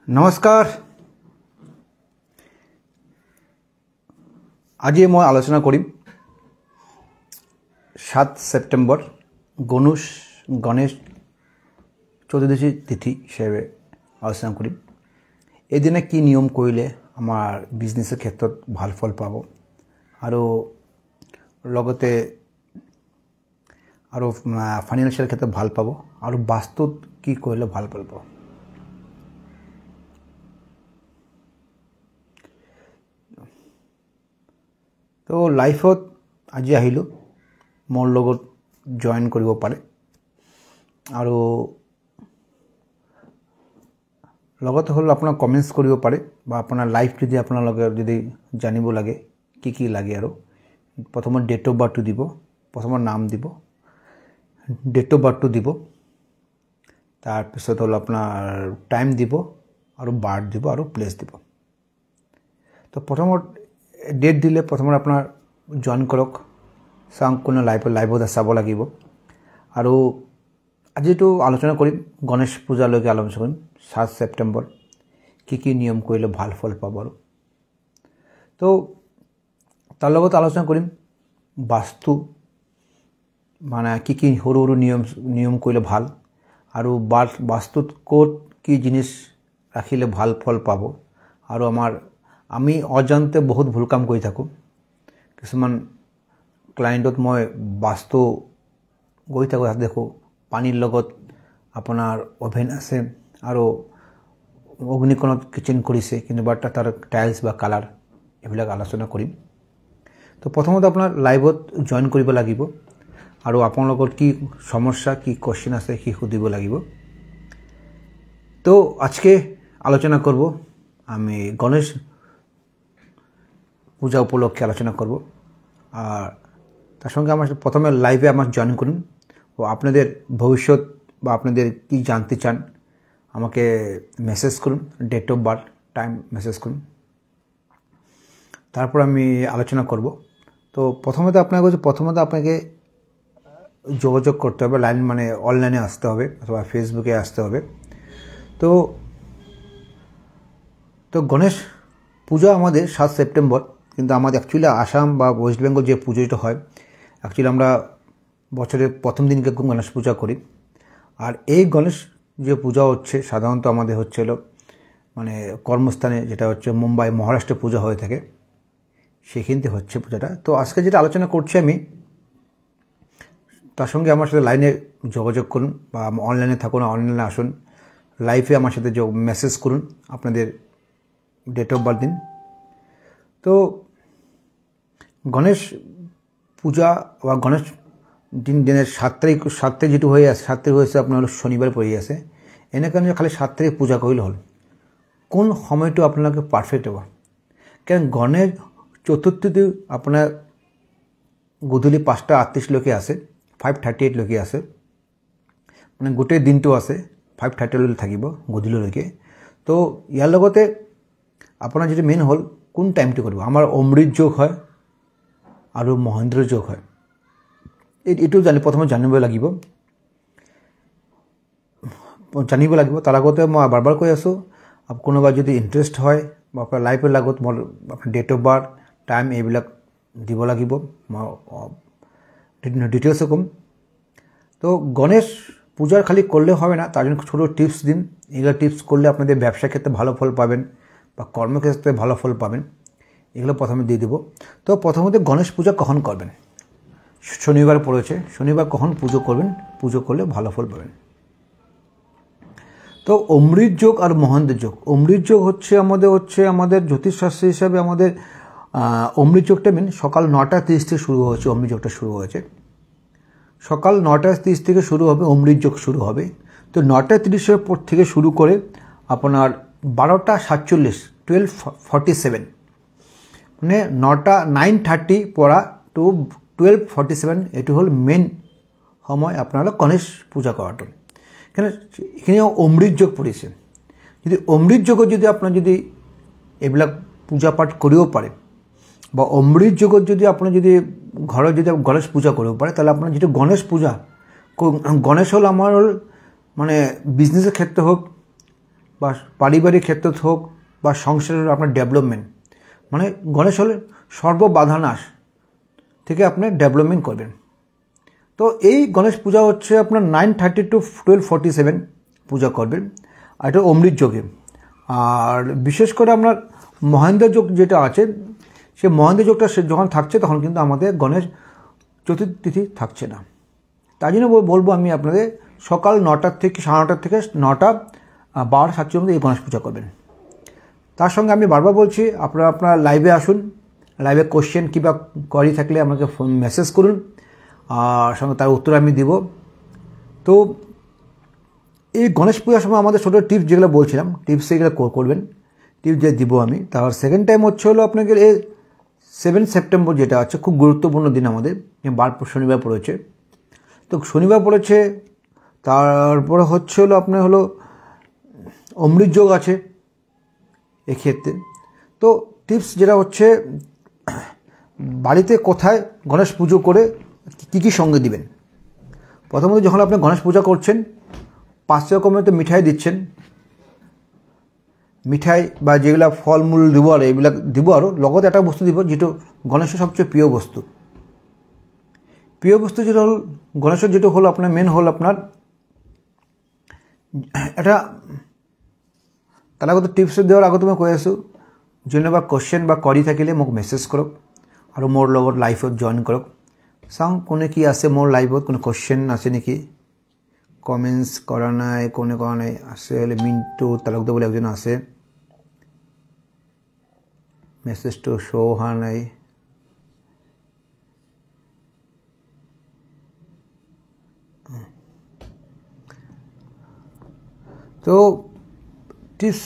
नमस्कार। आज मैं आलोचना करी 7 सेप्टेम्बर गणेश चतुर्दशी तिथि हिसाब आलोचना करी। এই দিনে কি নিয়ম কৰিলে আমাৰ বিজনেছৰ ক্ষেত্ৰত ভাল ফল পাব আৰু লগতে আৰু ফাইনান্সিয়েল ক্ষেত্ৰত ভাল পাব আৰু বাস্তুত কি কৰিলে ভাল ফল পাব। তো লাইফত আজি আহিলো মোৰ লগত জয়েন কৰিব পাৰে আৰু লগতে হল আপোনাৰ কমেন্টস কৰিব পাৰে বা আপোনাৰ লাইফ যদি আপোনালোকে যদি জানিব লাগে কি লাগে আৰু প্ৰথমে ডেট অফ বাৰ্থ দিব, প্ৰথমে নাম দিব, ডেট অফ বাৰ্থ দিব, তাৰ পিছত হল আপোনাৰ টাইম দিব আৰু বাৰ্থ দিব আৰু প্লেস দিব। তো প্ৰথমত ডেট দিলে প্ৰথমে আপোনাৰ জয়েন কৰক, চাং কোন লাইভত চাব লাগিব আৰু আজিটো আলোচনা কৰিম গণেশ পূজা লৈকে আলোচনা কৰিম 7 সেপ্টেম্বৰ কি নিয়ম কৰিলে ভাল ফল পাব আৰু তো তাৰ লগত আলোচনা কৰিম বাস্তু মানে কি সৰু নিয়ম কৰিলে ভাল আৰু বাস্তুত কোট কি জিনিস ৰাখিলে ভাল ফল পাব আৰু আমি অজান্তে বহুত ভুল কাম কৰি থাকো। কিছুমান ক্লায়েন্টত মই বাস্তু গৈ থাকো দেখো পানীৰ লগত আপোনাৰ ওভেন আছে আৰু অগ্নিকোণত কিচেন কৰিছে কিন্তু বাটা তাৰ টাইলস বা কালাৰ এবিলাক আলোচনা কৰিম। তো প্ৰথমত আপোনাৰ লাইভত জয়েন কৰিব লাগিব আৰু আপোনালোকৰ কি সমস্যা কি কোশ্চেন আছে কি সুধিব লাগিব। তো আজকে আলোচনা করব আমি গণেশ পূজা উপলক্ষে আলোচনা করব আর তার সঙ্গে আমার প্রথমে লাইভে আমার জয়েন করুন ও আপনাদের ভবিষ্যৎ বা আপনাদের কি জানতে চান আমাকে মেসেজ করুন, date of birth time message করুন, তারপর আমি আলোচনা করব। তো প্রথমত আপনাকে যোগাযোগ করতে হবে, লাইন মানে অনলাইনে আসতে হবে অথবা ফেসবুকে আসতে হবে। তো গণেশ পূজা আমাদের 7 সেপ্টেম্বর, কিন্তু আমাদের অ্যাকচুয়ালি আসাম বা ওয়েস্ট বেঙ্গল যে পুজোটা হয় অ্যাকচুয়ালি আমরা বছরের প্রথম দিনকে গণেশ পূজা করি। আর এই গণেশ যে পূজা হচ্ছে সাধারণত আমাদের হচ্ছিল মানে কর্মস্থানে যেটা হচ্ছে মুম্বাই মহারাষ্ট্রে পূজা হয়ে থাকে সেখানে হচ্ছে পূজাটা। তো আজকে যেটা আলোচনা করছি আমি তার সঙ্গে আমার সাথে লাইনে যোগাযোগ করুন বা অনলাইনে থাকুন, অনলাইনে আসুন, লাইভে আমার সাথে মেসেজ করুন, আপনাদের ডেট অফ বার্থ দিন। তো গণেশ পূজা বা গণেশ দিনের 7 তারিখ যেটু হয়ে আছে 7 তারিখ হয়েছে আপনার শনিবার পড়ে আছে এনে কারণে খালি 7 তারিখ পূজা করলে হল কোন সময়টা আপনাকে পারফেক্ট হবে। কারণ গণেশ চতুর্থীতে আপনার গধূলি 5টা 38 লোকে আসে, 5:38 লোকে আসে, মানে গোটেই দিনটো আছে 5:30 লৈ থাকিব গধূলিলৈকে। তো ইয়াৰ লগতে আপোনাৰ যেটা মেইন হল কোন টাইমটো কৰিব। আমাৰ অমৃত যোগ হয় আৰু মহেন্দ্ৰ যোগ হয়, এইটো প্ৰথমে জানিব লাগিব। তাৰ আগতে মই বাৰবাৰ কৈ আছো কোনোবা যদি ইন্টাৰেস্ট হয় বা আপোনাৰ লাইফৰ লগত মোৰ আপোনাৰ ডেট অফ বাৰ্থ টাইম এইবিলাক দিব লাগিব, মই ডিটেইলসে কম। তো গণেশ পূজার খালি করলে হবে না, তার জন্য ছোট টিপস দিন। এগুলো টিপস করলে আপনাদের ব্যবসা ক্ষেত্রে ভালো ফল পাবেন বা কর্মক্ষেত্রে ভালো ফল পাবেন, এগুলো প্রথমে দিয়ে দেব। তো প্রথমত গণেশ পূজা কখন করবেন, শনিবার পড়েছে, শনিবার কখন পুজো করবেন, পুজো করলে ভালো ফল পাবেন। তো অমৃত যোগ আর মহেন্দ্র যোগ, অমৃত যোগ হচ্ছে আমাদের জ্যোতিষশাস্ত্র হিসাবে আমাদের অমৃত যোগটা মেন সকাল 9:30 থেকে শুরু হয়েছে। অমৃত যোগটা শুরু হয়েছে সকাল 9:30 থেকে শুরু হবে, অমৃত যোগ শুরু হবে। তো 9:30 পর থেকে শুরু করে আপনার 12:47 12:47 মানে 9:30 পড়া টু 12:47 এটি হল মেন সময় আপনারা গণেশ পূজা করার। এখানে অমৃত যোগ পড়েছে, যদি অমৃত যোগ যদি আপনার যদি এবিলাক পূজা পাঠ করিও পারে বা অমৃত যোগত যদি আপনার যদি ঘরে যদি গণেশ পূজা করতে পারে তাহলে আপনার যেটা গণেশ পূজা গণেশ হল আমার মানে বিজনেসের ক্ষেত্রে হোক বা পারিবারিক ক্ষেত্ৰত হোক বা সংসারের আপনার ডেভেলপমেন্ট, মানে গণেশ হলে সর্ববাধানাশ থেকে আপনি ডেভেলপমেন্ট করবেন। তো এই গণেশ পূজা হচ্ছে আপনার 9:30 to 12:47 পূজা করবেন, আর এটা অমৃত যোগে। আর বিশেষ করে আপনার মহেন্দ্র যোগ যেটা আছে, সে মহেন্দ্র যোগটা যখন থাকছে তখন কিন্তু আমাদের গণেশ চতুর্থী তিথি থাকছে না। তাই জন্য বলবো আমি আপনাদের সকাল 9টা থেকে 9:30 থেকে 9টা 12:07 মধ্যে এই গণেশ পূজা করবেন। তার সঙ্গে আমি বারবার বলছি, আপনারা আপনার লাইভে আসুন, লাইভে কোশ্চেন কিংবা কোয়ারি থাকলে আমাকে ফোন মেসেজ করুন, আর সঙ্গে তার উত্তর আমি দিব। তো এই গণেশ পূজার সময় আমাদের ছোটো টিপস যেগুলো বলছিলাম, টিপস সেগুলো করবেন, টিপস যে দিব আমি। তার সেকেন্ড টাইম হচ্ছে হলো আপনাকে এই 7 সেপ্টেম্বর যেটা আছে, খুব গুরুত্বপূর্ণ দিন আমাদের, শনিবার পড়েছে। তো শনিবার পড়েছে, তারপরে হচ্ছে হলো আপনার হলো অমৃত যোগ আছে এক্ষেত্রে। তো টিপস যেটা হচ্ছে, বাড়িতে কোথায় গণেশ পুজো করে কী কী সঙ্গে দিবেন। প্রথমত যখন আপনি গণেশ পূজা করছেন, 5 রকমের তো মিঠাই দিচ্ছেন, মিঠাই বা যেগুলো ফলমূল দিব, আর এইগুলো দিব, আরও লগত একটা বস্তু দিব যেটা গণেশের সবচেয়ে প্রিয় বস্তু। প্রিয় বস্তু যেটা হল গণেশের, যেটা হলো আপনার মেন হল আপনার এটা। তার আগতে টিপস দেওয়ার আগতে মই কৈ আছোঁ, যেনেবা কোশ্চেন বা কৰি থাকিলে মোক মেছেজ কৰক আৰু মোৰ লগত লাইভত জইন কৰক। চাওঁ কোনে কি আছে মোৰ লাইভত, কোনো কোশ্চেন আছে নেকি। কমেন্টস কৰা নাই, কোনে কৰা নাই, আছে হলে মিণ্টু তালুকদাৰ বুলি একজন আছে, মেছেজটো শ্ব' হোৱা নাই। তো টিপস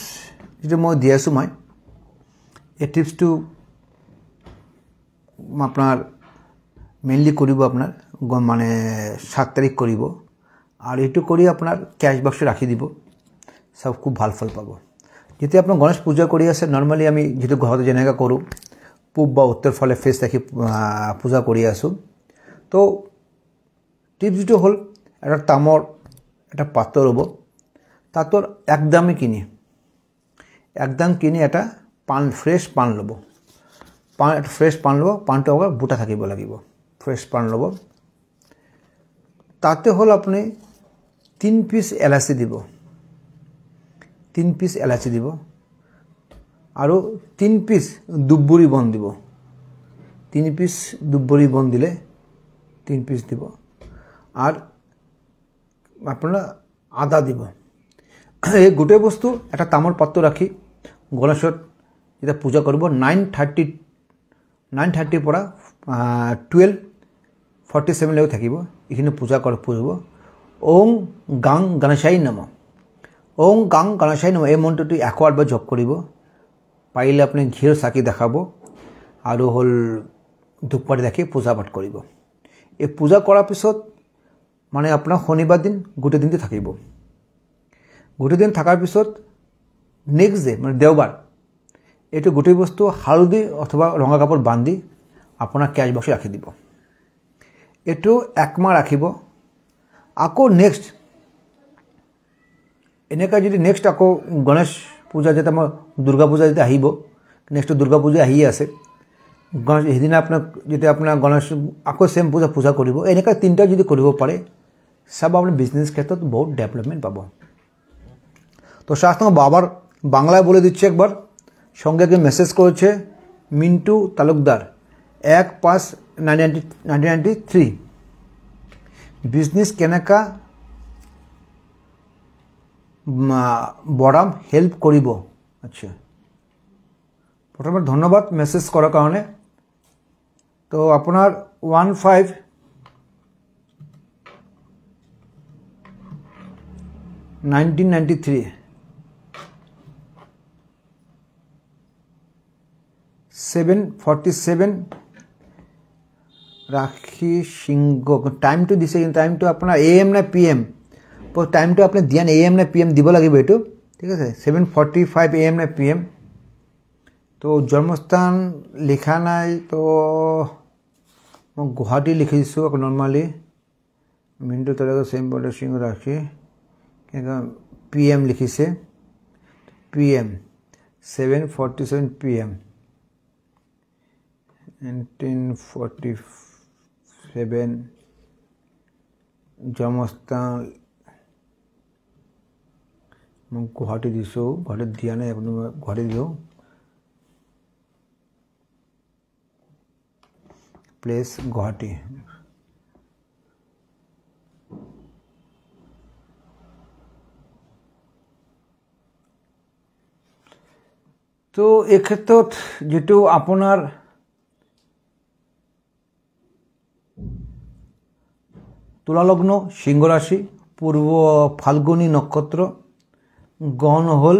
যেটা মই দি আছোঁ, মই এই টিপসটো আপনার মেইনলি কৰিব আপনাৰ মানে 7 তাৰিখ কৰিব, আৰ এইটো কৰি আপনার ক্যাশ বক্সে রাখি দিব, সব খুব ভাল ফল পাব। যেতে আপনার গণেশ পূজা কৰি আছে, নৰ্মালি আমি যেহেতু ঘৰতে যেনেকা কৰোঁ, পূব বা উত্তৰ ফলে ফেস ৰাখি পূজা কৰি আছোঁ। তো টিপস যেটো হল, একটা তামৰ একটা পাত্ৰ ল'ব, তাতর একদমই কিনি এটা পান, ফ্রেশ পান ল'ব, একটা ফ্রেশ পান ল'ব, পানটো আবার বুটা থাকিব লাগিব, ফ্রেশ পান ল'ব। তাতে হল আপনি 3 পিস এলাচি দিব, 3 পিস এলাচি দিব, আৰু 3 পিস দুবৰি বন দিব। 3 পিস দুবৰি বন দিলে 3 পিস দিব, আৰ আপনাৰা আদা দিব। এই গোটেই বস্তু একটা তামৰ পাত্ৰ ৰাখি গণেশত যেটা পূজা কৰব, 9:30 পৰা 12:47 লৈকে থাকিব, এইখিনি পূজা কৰিব। ওং গাং গণেশাই নম, ওং গাং গণেশাই নম, এই মন্ত্ৰটো 108 বাৰ জপ কৰিব। পাৰিলে আপুনি ঘিৰ চাকি দেখাব, আৰু হল ধূপকাঠি দেখি পূজা পাঠ কৰিব। এই পূজা কৰাৰ পিছত মানে আপোনাৰ শনিবাৰ দিন গোটেই দিনটো থাকিব। গোটেই দিন থাকাৰ পিছত নেক্সট ডে মানে দেওবাৰ, এইটো গোটেই বস্তু হালধি অথবা ৰঙা কাপোৰ বান্ধি আপোনাৰ ক্যাশ বক্সে ৰাখি দিব। এইটো 1 মাহ ৰাখিব। আকৌ নেক্সট এনেকৈ যদি নেক্সট আকৌ গণেশ পূজা, যেতিয়া আমাৰ দুৰ্গা পূজা যেতিয়া আহিব, নেক্সট দুৰ্গা পূজা আহিয়ে আছে, গণেশ সেইদিনা আপোনাক যেতিয়া আপোনাৰ গণেশ আকৌ সেম পূজা কৰিব, এনেকৈ 3টা যদি কৰিব পাৰে, সব আপনার বিজনেস ক্ষেত্রে বহুত ডেভেলপমেন্ট পাবো। তো শাস্ত্র বাবার বাংলায় বলে দিচ্ছে একবার, সঙ্গে মেসেজ করেছে মিন্টু তালুকদার 1/5/1993, বিজনেস কেনেকা বড়াম হেল্প করিব। আচ্ছা, প্রথমে ধন্যবাদ মেসেজ করার কারণে। তো আপনার 1/5/1993 7:47 রাখি সিংহ। টাইমটো দিছে, টাইমটো আপনার AM না PM, টাইমটো আপনি দিয়ান AM না PM দিব লাগিব এইটো, ঠিক আছে। 7:45 AM না PM। তো জন্মস্থান লিখা নাই, তো মই গুৱাহাটী লিখিছোঁ নৰ্মালি। মিণ্টু তলাকে চেম বৰ্ডাৰ সিংহ ৰাখি PM লিখিছে। PM, 7:47 PM, 1947 জন্মস্থান গুৱাহাটী দিছোঁ, গুৱাহাটীত দিয়া নাই, আপুনি গুৱাহাটী দিওঁ, প্লেস গুৱাহাটী। তো এই ক্ষেত্ৰত যেটো আপোনাৰ তুলা লগ্ন, সিংহ ৰাশি, পূৰ্ব ফাল্গুনী নক্ষত্ৰ, গহন হল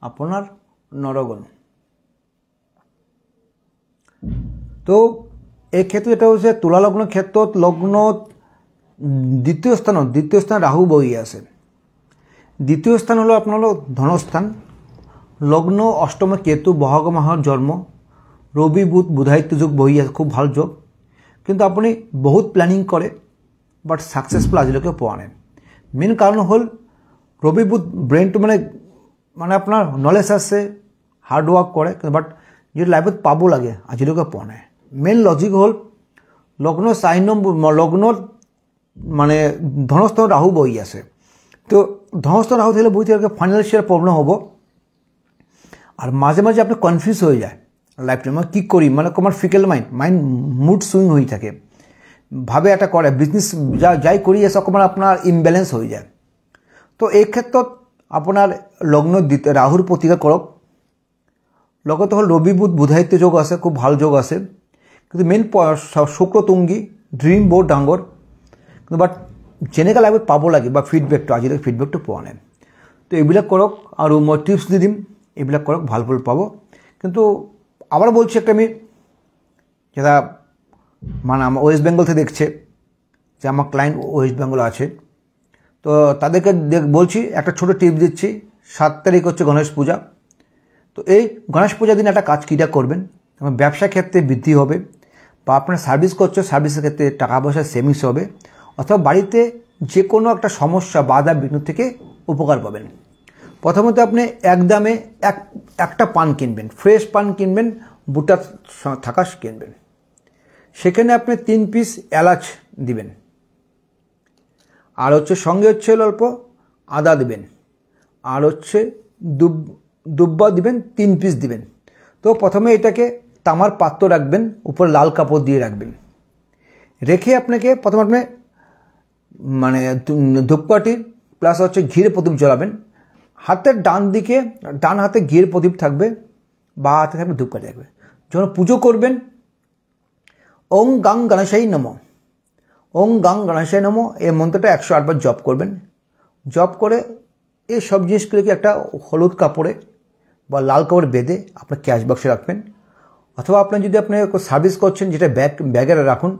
আপনাৰ নৰগণ। তো এই ক্ষেত্ৰে এটা হচ্ছে তুলা লগ্নেৰ ক্ষেত্ৰত লগ্ন দ্বিতীয় স্থান ৰাহু বহি আছে। দ্বিতীয় স্থান হলো আপনাৰ ধনস্থান, লগ্ন অষ্টমে কেতু, বহাগ মাহৰ জন্ম, রবি বুধ বুধায়িত্ব যোগ বহি আছে, খুব ভাল যোগ। কিন্তু আপনি বহুত প্ল্যানিং করে বাট সাকসেসফুল আজিলৈকে পোৱা নাই। মেইন কাৰণ হল ৰবি বুধ ব্ৰেনটো মানে আপনাৰ নলেজ আছে, হাৰ্ড ওয়াৰ্ক কৰে, বাট যে লাইফত পাব লাগে আজিলৈকে পোৱা নাই। মেইন লজিক হল লগ্ন 4 নম্বৰ লগ্নত মানে ধনস্থান রাহু বহি আছে। তো ধনস্থান রাহু থাকলে বহি থাকে ফাইনান্সিয়াল প্রবলেম হব, আর মাঝে মাঝে আপনি কনফিউজ হয়ে যায় লাইফ টাইম কি করি, মানে আমার ফিকেল মাইন্ড মুড সুইং হয়ে থাকে, ভাবে এটা করে বিজনেস যাই করি এসব অকমান আপনার ইমব্যালেন্স হয়ে যায়। তো এই ক্ষেত্ৰত আপনার লগ্ন রাহুর প্রতিকার করক। লগত হল রবি বুধ বুধায়িত্ব যোগ আছে, খুব ভাল যোগ আছে, কিন্তু মেইন শুক্র তুঙ্গী, ড্রিম বহুত ডাঙর, কিন্তু বাট যেনেকা লাইফত পাব লাগে বা ফিডবেকটো আজিলৈকে ফিডবেকটো পোৱা নাই। তো এইবিলাক করক, আর মই টিপস দি দিম, এইবিলাক করক, ভাল ফল পাব। কিন্তু আবার বলছি একটা আমি যারা মানে আমার ওয়েস্ট বেঙ্গল থেকে দেখছে, যে আমার ক্লায়েন্ট ওয়েস্ট বেঙ্গল আছে, তো তাদেরকে বলছি একটা ছোট টিপস দিচ্ছি। 7 তারিখ হচ্ছে গণেশ পূজা। তো এই গণেশ পূজার দিন একটা কাজ কীটা করবেন, আমার ব্যবসা ক্ষেত্রে বৃদ্ধি হবে, বা আপনার সার্ভিস করছো সার্ভিসের ক্ষেত্রে টাকা পয়সা সেভিংস হবে, অথবা বাড়িতে যে কোনো একটা সমস্যা বাধা বিঘ্ন থেকে উপকার পাবেন। প্রথমত আপনি একদমে একটা পান কিনবেন, ফ্রেশ পান কিনবেন, বুটা থাকা কিনবেন। সেখানে আপনি 3 পিস এলাচ দিবেন, আর হচ্ছে সঙ্গে হচ্ছে অল্প আদা দিবেন, আর হচ্ছে দুব্বা দিবেন, 3 পিস দিবেন। তো প্রথমে এটাকে তামার পাত্র রাখবেন, উপরে লাল কাপড় দিয়ে রাখবেন, রেখে আপনাকে প্রথমে আপনি মানে ধূপকাঠি প্লাস হচ্ছে ঘিরে প্রদীপ জ্বালাবেন। হাতের ডান হাতে ঘিয়ের প্রদীপ থাকবে, বা হাতে থাকবে ধূপকাঠি থাকবে। যখন পুজো করবেন ওং গাং গণেশাই নমঃ, ওং গাং গণেশাই নমঃ এই মন্ত্রটা 108 বার জপ করবেন। জপ করে এই সব জিনিসগুলোকে একটা হলুদ কাপড়ে বা লাল কাপড়ে বেঁধে আপনার ক্যাশ বক্সে রাখবেন, অথবা আপনি যদি আপনি সার্ভিস করছেন যেটা ব্যাগে রাখুন,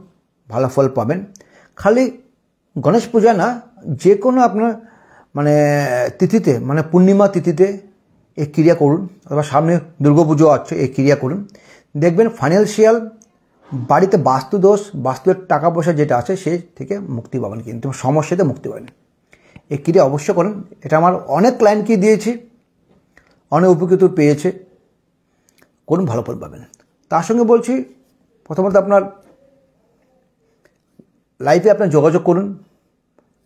ভালো ফল পাবেন। খালি গণেশ পূজা না, যে কোনো আপনার মানে তিথিতে, মানে পূর্ণিমা তিথিতে এই ক্রিয়া করুন, অথবা সামনে দুর্গাপুজো আছে, এই ক্রিয়া করুন। দেখবেন ফাইন্যান্সিয়াল বাড়িতে বাস্তুদোষ, বাস্তুর টাকা পয়সা যেটা আছে সে থেকে মুক্তি পাবেন, কিন্তু সমস্যাতে মুক্তি পাবেন। এই ক্রিয়া অবশ্য করেন। এটা আমার অনেক ক্লায়েন্টকে দিয়েছি, অনেক উপকৃত পেয়েছে, করুন, ভালো ফল পাবেন। তার সঙ্গে বলছি প্রথমত আপনার লাইফে আপনার যোগাযোগ করুন,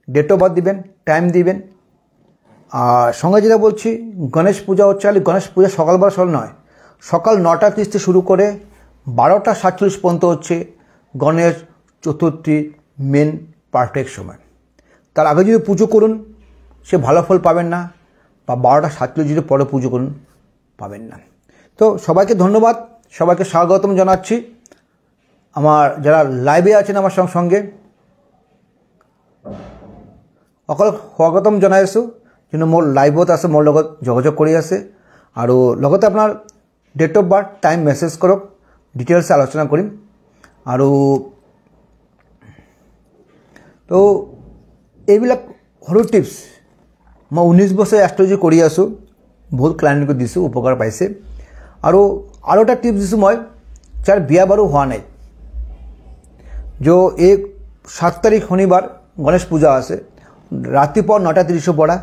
ডেট অফ বার্থ দিবেন, টাইম দিবেন। আর সঙ্গে যেটা বলছি, গণেশ পূজা হচ্ছে, গণেশ পূজা সকালবেলা নয়, সকাল 9টা 30 শুরু করে 12টা 47 পর্যন্ত হচ্ছে গণেশ চতুর্থী মেন পারফেক্ট সময়। তার আগে যদি পুজো করুন সে ভালো ফল পাবেন না, বা 12টা 47 যদি পরে পুজো করুন পাবেন না। তো সবাইকে ধন্যবাদ, সবাইকে স্বাগতম জানাচ্ছি। আমার যারা লাইভে আছেন আমার সঙ্গে অকল স্বাগতম জনাই আছোঁ, কিন্তু মোৰ লাইভত আছে, মোৰ লগত যোগাযোগ কৰি আছে। আৰু লগতে আপোনাৰ date of birth time message কৰক, ডিটেইলছ আলোচনা কৰিম। আৰু তো এইবিলাক সৰু টিপছ মই 19 বছৰ এষ্ট্ৰলজি কৰি আছোঁ, বহুত ক্লায়েণ্টক দিছোঁ, উপকাৰ পাইছে। আৰু এটা টিপছ দিছোঁ মই, যাৰ বিয়া বাৰু হোৱা নাই, जो एक 7 তারিখ শনিবার গণেশ পূজা আছে, রাত্রিপর 9টা 30 পড়া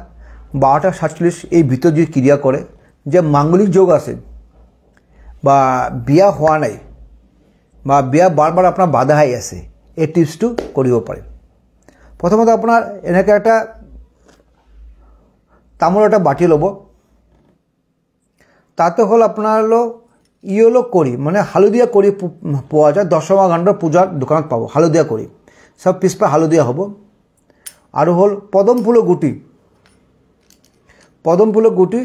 12টা 47 এই ভিতর যদি ক্রিয়া করে যে মাঙ্গলিক যোগ আছে বা বিয়া হোৱা নাই বা বিয়া বাৰবাৰ আপোনাৰ বাধা হৈ আছে, এই টিপছটো কৰিব পাৰে। প্ৰথমতে আপোনাৰ এনেকৈ এটা তামোলৰ এটা বাটি ল'ব, তাতে হ'ল আপোনাৰ ইয়েলো কৰি মানে হালধীয়া কৰি পোৱা যায়, দশমা গাণ্ডৰ পূজাৰ দোকানত পাব, হালধীয়া কৰি সব পিছপা হালধীয়া হ'ব। আৰু হ'ল পদম ফুলৰ গুটি, পদম ফুলৰ গুটি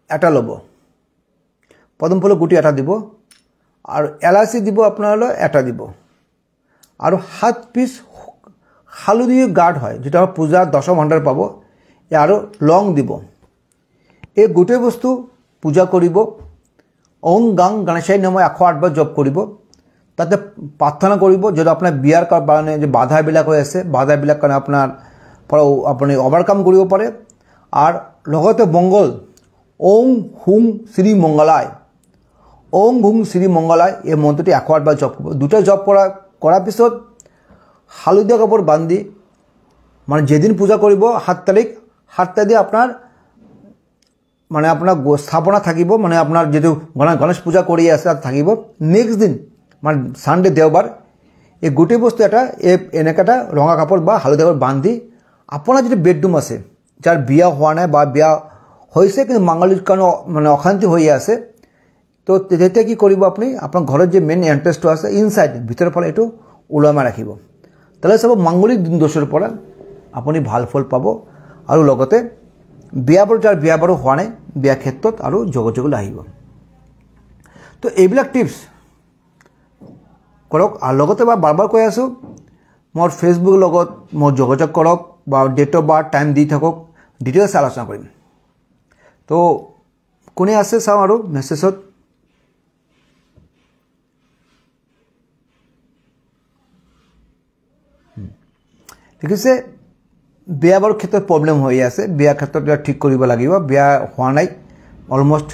এটা ল'ব, পদম ফুলৰ গুটি এটা দিব, আৰু এলাচি দিব আপোনালৈ এটা দিব, আৰু 7 পিচ হালধীয়া গাঢ় হয় যেটা পূজা দশম ভাণ্ডাৰ পাব, আৰু লং দিব। এই গোটেই বস্তু পূজা কৰিব। ওং গাং গণেশাই নমঃ 108 বাৰ জপ কৰিব। তাতে প্ৰাৰ্থনা কৰিব যদি আপোনাৰ বিয়াৰ কাৰণে যে বাধাবিলাক হৈ আছে, বাধাবিলাক কাৰণে আপোনাৰ পৰা আপুনি ওভাৰকাম কৰিব পাৰে। আৰু লগতে মংগল, ওং হুং শ্ৰী মংগলায়, ওং হুং শ্ৰী মংগলায় এই মন্ত্ৰটি 108 বাৰ জপ কৰিব। দুটা জপ কৰাৰ পিছত হালধীয়া কাপোৰ বান্ধি মানে যেদিন পূজা কৰিব 7 তাৰিখ, 7 তাৰিখে আপোনাৰ মানে আপোনাৰ স্থাপনা থাকিব, মানে আপোনাৰ যেটো গণেশ পূজা কৰি আছে তাত থাকিব। নেক্সট দিন মানে সানডে দেওবাৰ এই গোটেই বস্তু এটা এনেকৈ এটা ৰঙা কাপোৰ বা হালধীয়া কাপোৰ বান্ধি আপোনাৰ যেটো বেডৰুম আছে, যাৰ বিয়া হোৱা নাই বা বিয়া হৈছে কিন্তু মাঙ্গলিক কাৰণে মানে অশান্তি হৈ আছে, তো তেতিয়া কি কৰিব আপুনি আপোনাৰ ঘৰৰ যে মেইন এন্ট্ৰেন্সটো আছে ইনসাইড ভিতৰৰ ফালে এইটো ওলমাই ৰাখিব। তাহলে সব মাঙ্গলিক দোষৰ পৰা আপুনি ভাল ফল পাব। আৰু লগতে বিয়াবোৰ যাৰ বিয়াবাৰো হোৱা নাই বিয়া ক্ষেত্ৰত আৰু যোগাযোগলৈ আহিব। তো এইবিলাক টিপছ কৰক। আৰু লগতে বাৰবাৰ কৈ আছোঁ, মোৰ ফেচবুকৰ লগত মোৰ যোগাযোগ কৰক বা ডেট অফ বাৰ্থ টাইম দি থাকক, ডিটেইলছ আলোচনা কৰিম। তো কোনে আছে চাওঁ আৰু মেছেজত। দেখিছে বিয়া বাৰৰ ক্ষেত্ৰত প্ৰব্লেম হৈ আছে, বিয়া ক্ষেত্ৰত ঠিক কৰিব লাগিব। বিয়া হোৱা নাই, অলমষ্ট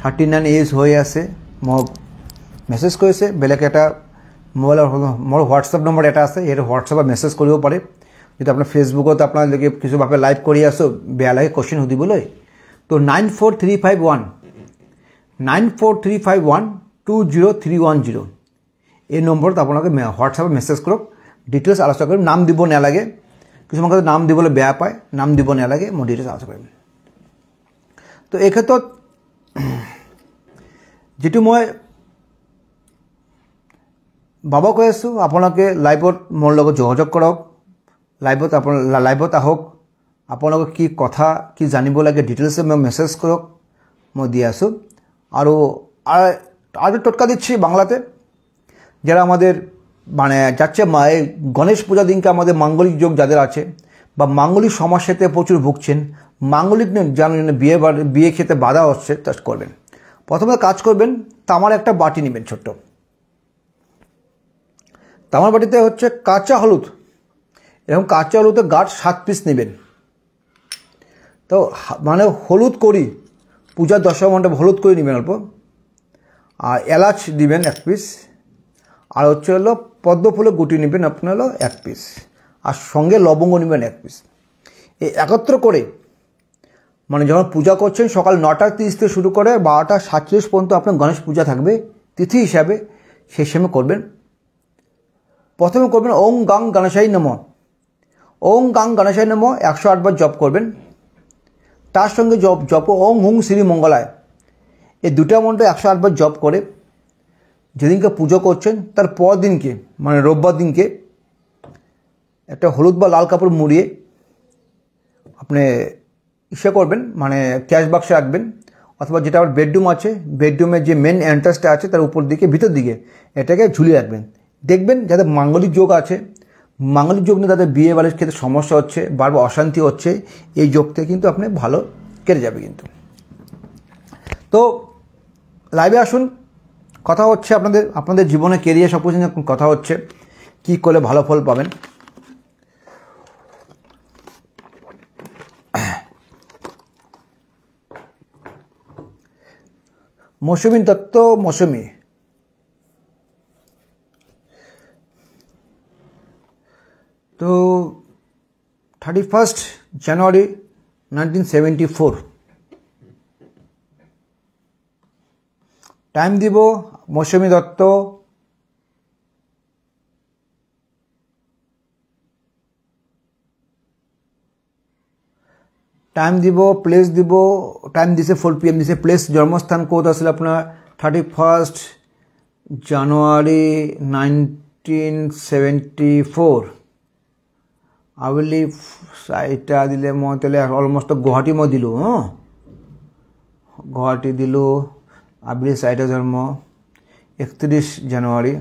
39 এজ হৈ আছে। মোক মেছেজ কৰিছে, বেলেগ এটা মোবাইলৰ মোৰ হোৱাটছআপ নম্বৰ এটা আছে, এই হোৱাটছআপত মেছেজ কৰিব পাৰে। যদি আপোনাৰ ফেচবুকত আপোনালোকে কিছুভাৱে লাইভ কৰি আছোঁ, বেয়া লাগে কোৱেশ্চন সুধিবলৈ, তো 9435120310 এই নম্বৰত আপোনালোকে হোৱাটছআপত মেছেজ কৰক, ডিটেইলছ আলোচনা কৰিম। নাম দিব নালাগে, কিছুমান ক্ষেত্ৰত নাম দিবলৈ বেয়া পায়, নাম দিব নালাগে, মই ডিটেইলছ আলোচনা কৰিম। তো এই ক্ষেত্ৰত যেটো মই বাবা কৈ আছোঁ, আপোনালোকে লাইভত মোৰ লগত যোগাযোগ কৰক, লাইভত আহক, আপোনালোকে কি কথা কি জানিব লাগে ডিটেইলছে মই মেছেজ করক, মই দিয়ে আছো। আর টোটকা দিচ্ছি বাংলাতে, যারা আমাদের মানে যাচ্ছে গণেশ পূজা দিনকে আমাদের মাঙ্গলিক যোগ যাদের আছে বা মাঙ্গলিক সমস্যাতে প্রচুর ভুগছেন, মাঙ্গলিক জানেন বিয়ে খেতে বাধা হচ্ছে, তা করবেন। প্রথমে কাজ করবেন, তামার একটা বাটি নেবেন ছোট্ট, তামার বাটিতে হচ্ছে কাঁচা হলুদ, এরকম কাঁচা হলুদের গাঁট 7 পিস নেবেন। তো মানে হলুদ করি পূজার দশমণ্ডপ হলুদ করে নেবেন অল্প, আর এলাচ দিবেন 1 পিস, আর হচ্ছে হলো পদ্ম ফুলের গুটি নেবেন আপনার 1 পিস, আর সঙ্গে লবঙ্গ নেবেন 1 পিস। এই একত্র করে মানে যখন পূজা করছেন সকাল 9:30 থেকে শুরু করে 12:47 পর্যন্ত আপনার গণেশ পূজা থাকবে তিথি হিসাবে, সেই সময় করবেন। প্রথমে করবেন ওং গাং গণেশাই নমঃ, ওং গাং গণেশাই নমঃ 108 বার জপ করবেন। তার সঙ্গে জপ ওং হুং শ্রী মঙ্গলায়, এই দুটা মন্ত্র 108 বার জপ করে যেদিনকে পুজো করছেন তার পর দিনকে মানে রোববার দিনকে একটা হলুদ বা লাল কাপড় মুড়িয়ে আপনি ইসে করবেন, মানে ক্যাশ বাক্সে রাখবেন, অথবা যেটা আমার বেডরুম আছে বেডরুমের যে মেন এন্ট্রান্সটা আছে তার উপর দিকে ভিতর দিকে এটাকে ঝুলিয়ে রাখবেন। দেখবেন যাদের মাঙ্গলিক যোগ আছে, মাঙ্গলিক যোগ নিয়ে তাদের বিয়ে বাড়ির ক্ষেত্রে সমস্যা হচ্ছে, বারবার অশান্তি হচ্ছে, এই যোগতে কিন্তু আপনি ভালো কেটে যাবে কিন্তু। তো লাইভে আসুন, কথা হচ্ছে আপনাদের জীবনে কেরিয়ার সব কিছু নিয়ে কথা হচ্ছে, কী করলে ভালো ফল পাবেন। মৌসুমী দত্ত, মৌসুমী, তো 31 জানুয়ারি 1974 টাইম দিব মৌসুমী দত্ত, টাইম দিব, প্লেস দিব, টাইম দিছে 4 PM দিছে, প্লেস জন্মস্থান ক'ত আছিল আপোনাৰ 31 জানুৱাৰী 1974 আবেলি 4টা দিলে মই তেলে অলমোষ্ট গুৱাহাটী মই দিলোঁ গুৱাহাটী দিলোঁ আবেলি 4টা জন্ম 31 জানুৱাৰী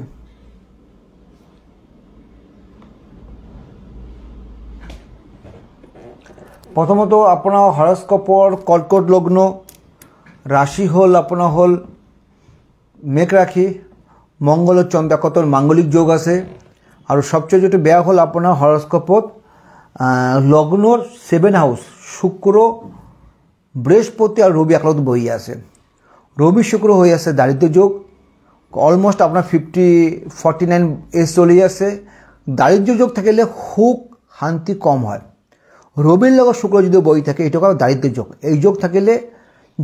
প্রথমত আপনার হরস্কোপর কর্কট লগ্ন রাশি হল আপনার হল মেঘ রাশি মঙ্গল ও চন্দ্রাকতর মাঙ্গলিক যোগ আছে আর সবচেয়ে যেটা বেয়া হল আপনার হরস্কোপত লগ্নর 7 হাউস শুক্র বৃহস্পতি আর রবি একলত বই আছে রবি শুক্র হয়ে আছে দারিদ্র যোগ অলমোস্ট আপনার 49 এজ চলি আছে দারিদ্র যোগ থাকলে সুখ শান্তি কম হয় রবির লগত শুক্র যদি বই থাকে এটা দারিদ্র যোগ এই যোগ থাকলে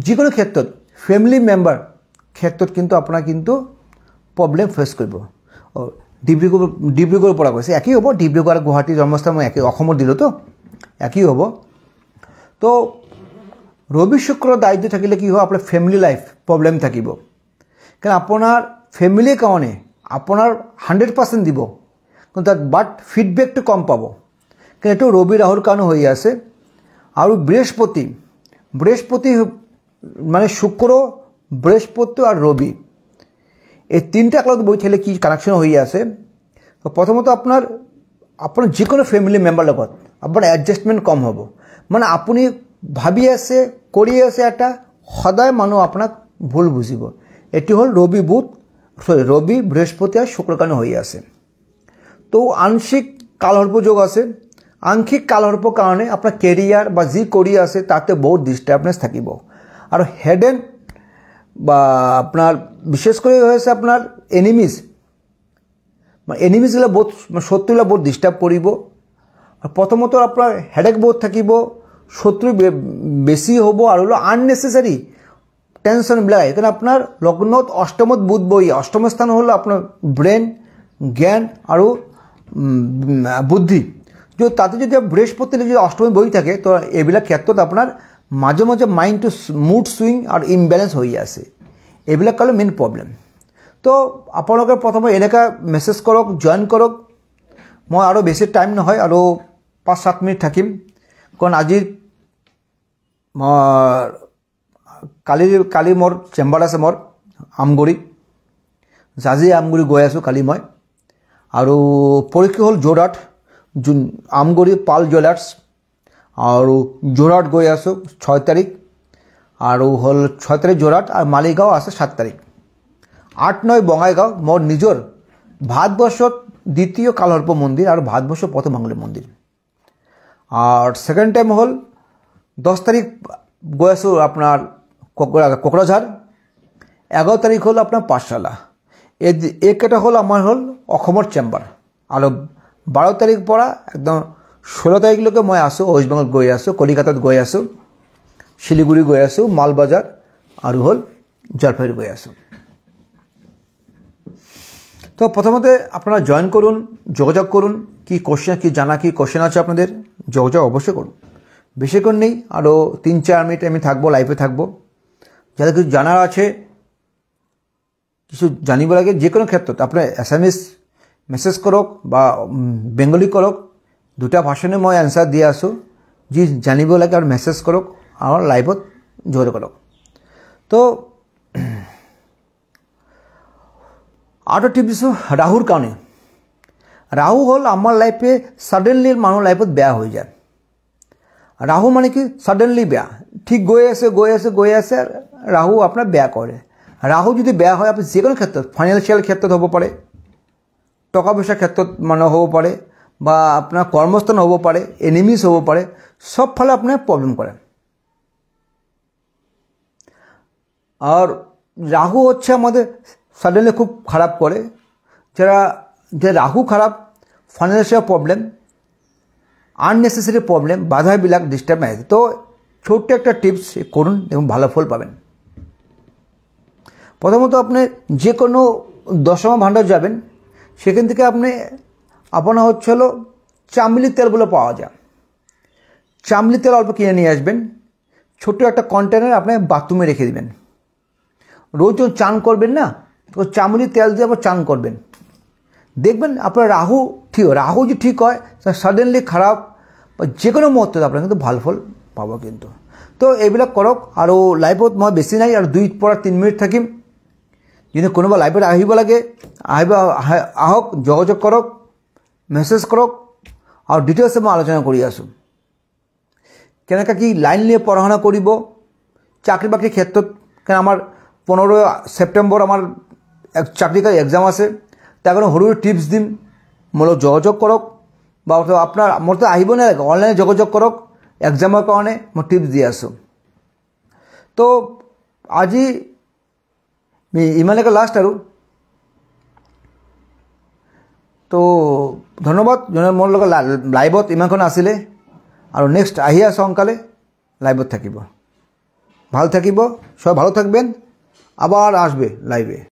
যে কোনো ক্ষেত্ৰত ফ্যামিলি মেম্বাৰ ক্ষেত্ৰত কিন্তু আপনাৰ কিন্তু প্ৰবলেম ফেস কৰব ডিব্ৰুগড়ৰ পৰা কৈছে একই হ'ব ডিব্ৰুগড় আৰ গুৱাহাটী জন্মস্থান মই একই অসমৰ দিলো তো একই হ'ব তো রবি শুক্র দারিদ্র থাকলে কি হয় আপনার ফ্যামিলি লাইফ প্রবলেম থাকিব কারণ আপনার ফ্যামিলির কারণে আপনার 100% দিব কিন্তু তার বাট ফিডব্যাকটা কম পাব কারণ এটা রবি রাহুর কারণে হয়ে আছে আর বৃহস্পতি মানে শুক্র বৃহস্পতি আর রবি এই তিনটা একলগে বই থাকলে কি কানেকশন হয়ে আছে তো প্রথমত আপনার যে কোনো ফ্যামিলি মেম্বার লগত আপনার অ্যাডজাস্টমেন্ট কম হব মানে আপনি ভাবি আছে কৰি আছে এটা সদায় মানুহ আপনার ভুল বুঝিব এটি হল রবি বৃহস্পতি আর শুক্র কারণে হয়ে আছে তো আংশিক কালসর্প যোগ আছে আংশিক কালসর্প কারণে আপনার কেরিয়ার বা যি কৰি আছে তাতে বহুত ডিস্টার্বনেস থাকিব আর হেডেন বা আপনার বিশেষ করে হয়েছে আপনার এনিমিজগুলো বহুত শত্রুগুলো বহুত ডিস্টার্ব করিব প্রথমত আপনার হেডেক বহুত থাকিব শত্রু বেশি হব আর হলো আননেসেসারি টেনশনবিলাক এখানে আপনার লগ্নত অষ্টমত বুধ বহি অষ্টম স্থান হলো আপনার ব্রেন জ্ঞান আর বুদ্ধি তাতে যদি বৃহস্পতি যদি অষ্টমী বহি থাকে তো এইবিলাক ক্ষেত্ৰত আপনার মাঝে মাঝে মাইন্ড টু মুড সুইং আর ইমব্যালেন্স হয়ে আছে এইবিলাক কারণে মেইন প্রবলেম তো আপোনালোকে প্রথমে এনেকা মেসেজ করক জয়েন করক মই আৰু বেশি টাইম নহয় আৰু 5-7 মিনিট থাকিম কাৰণ আজিৰ কালি মোৰ চেম্বাৰ আছে মোৰ আমগুড়ি জাজি আমগুড়ি গৈ আছো কালি মই আৰু পৰীক্ষা হল যোৰহাট আমগুড়ি পাল জুয়েলার্স আর যোরহাট গৈ আছো 6 তারিখ আর হল 6 তারিখ যোরহাট আর মালিগাঁও আছে 7 তারিখ 8-9 বঙাইগাঁও মোর নিজর ভারতবর্ষত দ্বিতীয় কালসর্প মন্দির আর ভারতবর্ষ প্রথম বাঙালি মন্দির আর সেকেন্ড টাইম হল 10 তারিখ গৈ আছো আপনার কোকরাঝার 11 তারিখ হল আপনার পাঠশালা এইকেটা হল আমার হল অসমৰ চেম্বাৰ আৰ 12 তাৰিখ পৰা একদম 16 তারিখলৈকে মই আছো ওয়েস্ট বেঙ্গল গৈ আছো কলিকাতাত গৈ আছো শিলিগুড়ি গৈ আছো মালবাজার আর হল জলপাইগুড়ি গৈ আছো তো প্রথমতে আপনারা জয়েন করুন যোগাযোগ করুন কি কোশ্চেন কি জানা কি কোশ্চেন আছে আপনাদের যোগাযোগ অবশ্যই করুন বেশিক্ষণ নেই আরও 3-4 মিনিট আমি থাকবো লাইভে থাকবো যাদের কিছু জানার আছে কিছু জানিব লাগে যে কোনো ক্ষেত্ৰত আপনার SMS মেসেজ করক বা বেঙ্গলি করক দুটা ভাষণে মই এনসার দিয়ে আছো যি জানিব লাগে আর মেসেজ করক আমার লাইভত যোগাযোগ করক তো আরও টিপ দিছোঁ রাহুর কারণে রাহু হল আমার লাইফে সাডেনলি মানুষ লাইফত বেয়া হয়ে যায় রাহু মানে কি সাডেনলি বেয়া ঠিক গৈ আছে রাহু আপনার বেয়া করে রাহু যদি বেয়া হয় আপনি যে কোনো ক্ষেত্ৰত ফাইনেন্সিয়াল ক্ষেত্ৰত হ'ব পাৰে টকা পয়সাৰ ক্ষেত্ৰত মানে হ'ব পাৰে বা আপনাৰ কৰ্মস্থান হ'ব পাৰে এনিমিজ হ'ব পাৰে সব ফালে আপনার প্রবলেম করে আর রাহু হচ্ছে আমাদের সাডেনলি খুব খারাপ করে যে রাহু খারাপ ফাইন্যান্সিয়াল প্রবলেম আননেসেসারি প্রবলেম বাধাবিলাক ডিস্টার্ব আছে তো ছোট্ট একটা টিপস করুন এবং ভালো ফল পাবেন প্রথমত আপনি যে কোনো দশমা ভাণ্ডার যাবেন, সেখান থেকে আপনার হচ্ছে হলো চামলি তেলগুলো পাওয়া যায়। চামলি তেল অল্প কিনে নিয়ে আসবেন, ছোটো একটা কন্টেনার আপনি বাথরুমে রেখে দেবেন। রোজ যখন চান করবেন না, তো চামলি তেল দিয়ে আবার চান করবেন, দেখবেন আপনার রাহু যে ঠিক হয়, সাডেনলি খারাপ বা যে কোনো মুহূর্তে আপনার কিন্তু ভাল ফল পাব কিন্তু। তো এইবিলাক কৰক। আৰু লাইভত মই বেছি নাই, আৰু 2 পৰা 3 মিনিট থাকিম। যদি কোনোবা লাইভত আহিব লাগে আহক, যোগাযোগ কৰক, মেছেজ কৰক, আৰু ডিটেইলছে মই আলোচনা কৰি আছোঁ। কেনেকৈ কি লাইন নিয়ে পঢ়া-শুনা কৰিব, চাকৰি বাকৰিৰ ক্ষেত্ৰত। কাৰণ আমাৰ 15 ছেপ্টেম্বৰ আমাৰ চাকৰি এক্সাম আছে, তাৰ কাৰণে সৰু টিপছ দিম। মোৰ লগত যোগাযোগ কৰক, বা আপোনাৰ মোৰতো আহিব নালাগে, অনলাইনে যোগাযোগ কৰক। এক্সামৰ কাৰণে মই টিপছ দি আছোঁ। তো আজি ইমানলৈকে লাষ্ট আৰু। তো ধন্যবাদ যোনে মোৰ লগত লাইভত ইমানখন আছিলে, আৰু নেক্সট আহি আছে সোনকালে লাইভত থাকিব। ভালো থাকিব, সবাই ভালো থাকবেন, আবার আসবে লাইভে।